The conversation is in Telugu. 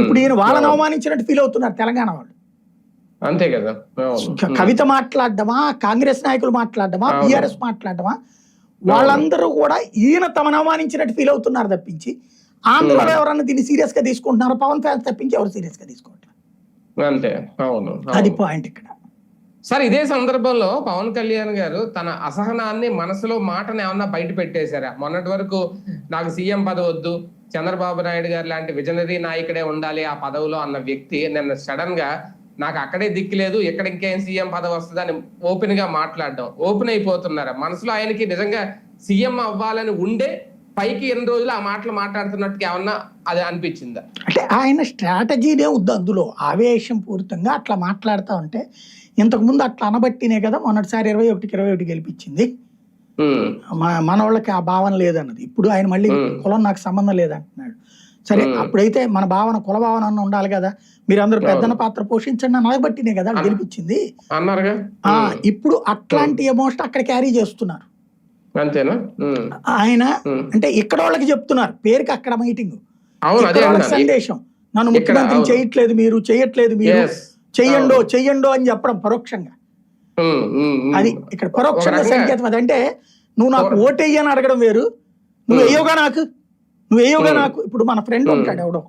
ఇప్పుడు ఈయన వాళ్ళని అవమానించినట్టు ఫీల్ అవుతున్నారు తెలంగాణ వాళ్ళు. అంతే కదా. కవిత మాట్లాడడమా, కాంగ్రెస్ నాయకులు మాట్లాడడమా, బీఆర్ఎస్ మాట్లాడడమా, వాళ్ళందరూ కూడా ఈయన తమను అవమానించినట్టు ఫీల్ అవుతున్నారు తప్పించి ఆంధ్రలో ఎవరన్నా దీన్ని సీరియస్ గా తీసుకుంటున్నారు, పవన్ ఫ్యాన్స్ తప్పించి ఎవరు సీరియస్ గా తీసుకోవట్లేదు. అంతే. అవును, అది పాయింట్ ఇక్కడ. సార్ ఇదే సందర్భంలో పవన్ కళ్యాణ్ గారు తన అసహనాన్ని, మనసులో మాటను ఏమన్నా బయట పెట్టేశారా? మొన్నటి వరకు నాకు సీఎం పదవి వద్దు, చంద్రబాబు నాయుడు గారు లాంటి విజనరీ నాయకుడే ఉండాలి ఆ పదవిలో అన్న వ్యక్తి నిన్న సడన్ గా నాకు అక్కడే దిక్కులేదు, ఇక్కడ ఇంకేం సీఎం పదవి వస్తుందని ఓపెన్ గా మాట్లాడడం, ఓపెన్ అయిపోతున్నారా? మనసులో ఆయనకి నిజంగా సీఎం అవ్వాలని ఉండే పైకి ఎన్ని రోజులు ఆ మాటలు మాట్లాడుతున్నట్టుగా ఏమన్నా అది అనిపించిందా? అంటే ఆయన స్ట్రాటజీనే ఉంది అందులో, ఆవేశం పూరితంగా అట్లా మాట్లాడుతూ ఉంటే. ఇంతకు ముందు అట్లా అనబట్టినే కదా మొన్నటిసారి 21కి 21 గెలిపించింది. మన వాళ్ళకి ఆ భావన లేదన్నది. ఇప్పుడు ఆయన మళ్ళీ కులం నాకు సంబంధం లేదంటున్నాడు. సరే, అప్పుడైతే మన భావన కుల భావన అన్న ఉండాలి కదా, మీరందరూ పెద్దన పాత్ర పోషించండి అని అనబట్టినే కదా గెలిపించింది. ఇప్పుడు అట్లాంటి ఎమోషన్ అక్కడ క్యారీ చేస్తున్నారు. అంతేనా? ఆయన అంటే ఇక్కడ వాళ్ళకి చెప్తున్నారు, పేరుకి అక్కడ మీటింగ్, సందేశం, నన్ను ముఖ్యమంత్రిని చేయట్లేదు మీరు, చేయట్లేదు మీరు, చెయ్యండో అని చెప్పడం పరోక్షంగా. అది ఇక్కడ పరోక్షంగా సంకేతం. అదంటే నువ్వు నాకు ఓటేయని అడగడం వేరు, నువ్వు వేయవుగా నాకు. ఇప్పుడు మన ఫ్రెండ్ ఉంటాడు ఎవడో,